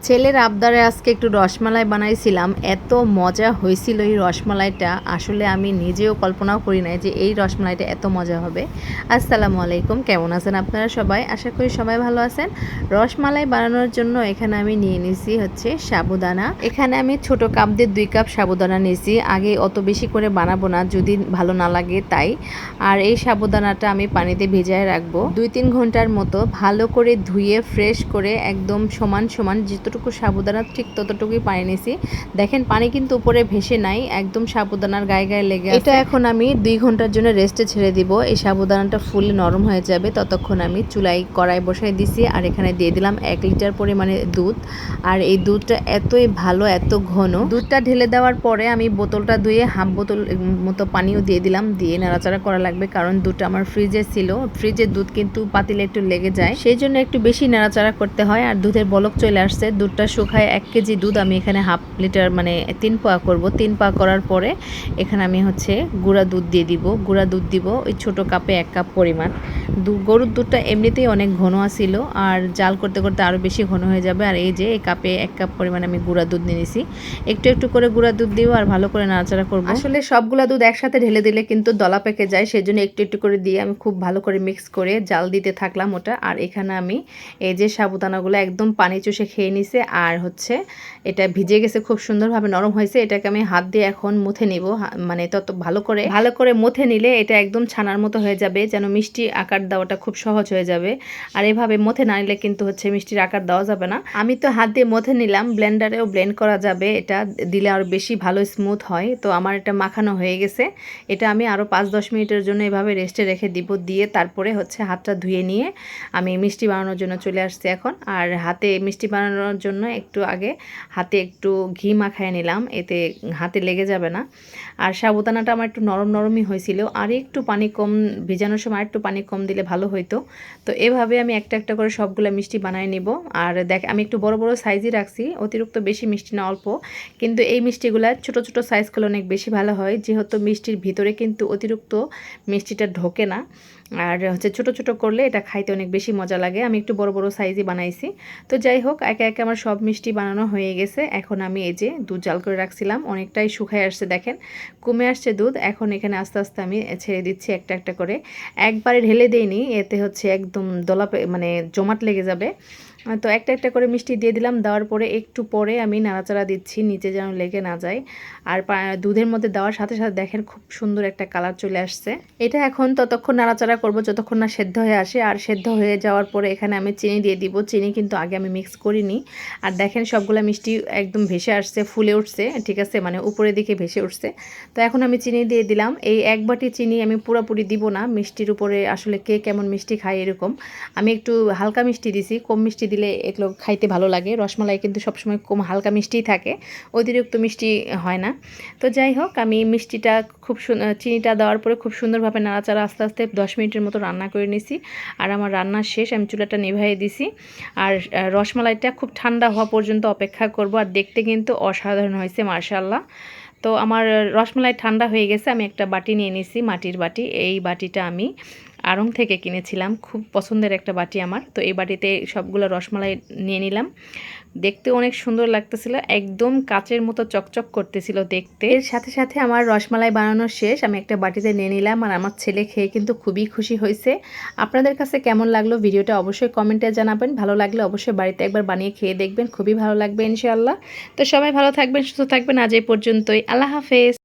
ছেলের আবদারে আজকে একটু রসমালাই বানাইছিলাম। এত মজা হয়েছিল এই রসমালাইটা, আসলে আমি নিজেও কল্পনাও করি নাই যে এই রসমালাইটা এত মজা হবে। আসসালামু আলাইকুম, কেমন আছেন আপনারা সবাই? আশা করি সবাই ভালো আছেন। রসমালাই বানানোর জন্য এখানে আমি নিয়ে নিছি হচ্ছে সাবুদানা। এখানে আমি ছোট কাপ দিয়ে 2 কাপ সাবুদানা নিয়েছি। আগে অত বেশি করে বানাবো না, যদি ভালো না লাগে তাই। আর এই সাবুদানাটা আমি পানিতে ভিজায় রাখবো 2-3 ঘন্টার মতো। ভালো করে ধুয়ে ফ্রেশ করে একদম সমান সমান যতটুকু সাবুদানা ঠিক ততটুকুই পানি নিছি। দেখেন পানি কিন্তু উপরে ভেসে নাই, একদম সাবুদানার গায়ে গায়ে লেগে আছে। এটা এখন আমি 2 ঘন্টার জন্য রেস্টে ছেড়ে দিব। এই সাবুদানাটা ফুলে নরম হয়ে যাবে, ততক্ষণ আমি চুলায় কড়াই বসাই দিছি। আর এখানে দিয়ে দিলাম 1 লিটার পরিমাণে দুধ। আর এই দুধটা এতই ভালো, এত ঘন। দুধটা ঢেলে দেওয়ার পরে আমি বোতলটা ধুয়ে হাফ বোতল মতো পানিও দিয়ে দিলাম। দিয়ে নাড়াচাড়া করা লাগবে, কারণ দুধটা আমার ফ্রিজে ছিল। ফ্রিজের দুধ কিন্তু পাতিলে একটু লেগে যায়, সেই জন্য একটু বেশি নাড়াচাড়া করতে হয়। আর দুধের বলক চলে আসছে। দুধটা শুকায় 1 কেজি দুধ আমি এখানে হাফ লিটার মানে 3 পোয়া করব। 3 পোয়া করার পরে এখানে আমি হচ্ছে গুঁড়া দুধ দিয়ে দিব। গুঁড়া দুধ দিব ওই ছোটো কাপে 1 কাপ পরিমাণ। গরুর দুধটা এমনিতেই অনেক ঘন আছিল, আর জাল করতে করতে আরও বেশি ঘন হয়ে যাবে। আর এই যে এই কাপে 1 কাপ পরিমাণ আমি গুঁড়া দুধ নিয়ে নিছি। একটু একটু করে গুঁড়া দুধ দিব আর ভালো করে নাড়াচাড়া করব। আসলে সবগুলা দুধ একসাথে ঢেলে দিলে কিন্তু দলা পেকে যায়, সেজন্য একটু একটু করে দিয়ে আমি খুব ভালো করে মিক্স করে জাল দিতে থাকলাম ওটা। আর এখানে আমি এই যে সাবুদানাগুলো একদম পানি চুষে খেয়ে নিছে, আর হচ্ছে এটা ভিজে গেছে, খুব সুন্দরভাবে নরম হয়েছে। এটাকে আমি হাত দিয়ে এখন মুথে নিব, মানে তত ভালো করে মুথে নিলে এটা একদম ছানার মতো হয়ে যাবে, যেন মিষ্টি আকার দেওয়াটা খুব সহজ হয়ে যাবে। আর এভাবে মুথে না নিলে কিন্তু হচ্ছে মিষ্টির আকার দেওয়া যাবে না। আমি তো হাত দিয়ে মুথে নিলাম, ব্লেন্ডারেও ব্লেন্ড করা যাবে, এটা দিলে আরও বেশি ভালো স্মুথ হয়। তো আমার এটা মাখানো হয়ে গেছে। এটা আমি আরও 5-10 মিনিটের জন্য এভাবে রেস্টে রেখে দিব। দিয়ে তারপরে হচ্ছে হাতটা ধুয়ে নিয়ে আমি মিষ্টি বানানোর জন্য চলে আসছি এখন। আর হাতে মিষ্টি বানানোর জন্য একটু আগে হাতে একটু ঘি মাখায় নিলাম, এতে হাতে লেগে যাবে না। আর সাবুদানাটা আমার একটু নরম নরমই হয়েছিল, আর একটু পানি কম, ভেজানোর সময় একটু পানি কম দিলে ভালো হইতো। তো এভাবে আমি একটা একটা করে সবগুলো মিষ্টি বানায় নিব। আর দেখ আমি একটু বড় বড় সাইজই রাখছি, অতিরিক্ত বেশি মিষ্টি না, অল্প। কিন্তু এই মিষ্টিগুলো ছোট ছোট সাইজ করলে অনেক বেশি ভালো হয়, যেহেতু মিষ্টির ভিতরে কিন্তু অতিরিক্ত মিষ্টিটা ঢোকে না। আর হচ্ছে ছোট ছোট করলে এটা খাইতে অনেক বেশি মজা লাগে। আমি একটু বড় বড় সাইজই বানাইছি। তো যাই হোক, একে একে আমার সব মিষ্টি বানানো হয়ে গেছে। এখন আমি এই যে দুধ জাল করে রাখছিলাম, অনেকটাই শুকায় আসছে, দেখেন কমে আসছে দুধ। এখন এখানে আস্তে আস্তে আমি ছেড়ে দিচ্ছি একটা একটা করে। একবারে ঢেলে দেইনি, এতে হচ্ছে একদম দলা মানে জমাট লেগে যাবে। তো একটা একটা করে মিষ্টি দিয়ে দিলাম। দেওয়ার পরে একটু পরে আমি নাড়াচাড়া দিচ্ছি, নিচে যেন লেগে না যায়। আর দুধের মধ্যে দেওয়ার সাথে সাথে দেখেন খুব সুন্দর একটা কালার চলে আসছে। এটা এখন ততক্ষণ নাড়াচাড়া করব যতক্ষণ না সেদ্ধ হয়ে আসে। আর সেদ্ধ হয়ে যাওয়ার পরে এখানে আমি চিনি দিয়ে দিব। চিনি কিন্তু আগে আমি মিক্স করিনি। আর দেখেন সবগুলো মিষ্টি একদম ভেসে আসছে, ফুলে উঠছে, ঠিক আছে, মানে উপরের দিকে ভেসে উঠছে। তো এখন আমি চিনি দিয়ে দিলাম। এই 1 বাটি চিনি আমি পুরোপুরি দিব না, মিষ্টির উপরে আসলে কে কেমন মিষ্টি খায় এরকম। আমি একটু হালকা মিষ্টি দিছি, কম মিষ্টি দিলে এগুলো খাইতে ভালো লাগে। রসমালাই কিন্তু সবসময় কম হালকা মিষ্টিই থাকে, অতিরিক্ত মিষ্টি হয় না। তো যাই হোক, আমি মিষ্টিটা খুব চিনিটা দেওয়ার পরে খুব সুন্দরভাবে নাড়াচাড়া আস্তে আস্তে 10 মিনিটের মতো রান্না করে নিছি। আর আমার রান্না শেষ, আমি চুলাটা নিভাইয়ে দিছি। আর রসমালাইটা খুব ঠান্ডা হওয়া পর্যন্ত অপেক্ষা করব। আর দেখতে কিন্তু অসাধারণ হয়েছে, মাশাআল্লাহ। তো আমার রসমালাই ঠান্ডা হয়ে গেছে। আমি একটা বাটি নিয়ে নিছি, মাটির বাটি। এই বাটিটা আমি আড়ং থেকে কিনেছিলাম, খুব পছন্দের একটা বাটি আমার। তো এই বাটিতে সবগুলো রসমালাই নিয়ে নিলাম। দেখতে অনেক সুন্দর লাগতেছিল, একদম কাচের মতো চকচক করতেছিল দেখতে। এর সাথে সাথে আমার রসমালাই বানানো শেষ, আমি একটা বাটিতে নিয়ে নিলাম। আর আমার ছেলে খেয়ে কিন্তু খুবই খুশি হয়েছে। আপনাদের কাছে কেমন লাগলো ভিডিওটা অবশ্যই কমেন্টে জানাবেন। ভালো লাগলে অবশ্যই বাড়িতে একবার বানিয়ে খেয়ে দেখবেন, খুবই ভালো লাগবে ইনশাআল্লাহ। তো সবাই ভালো থাকবেন, সুস্থ থাকবেন। আজ এই পর্যন্তই, আল্লাহ হাফেজ।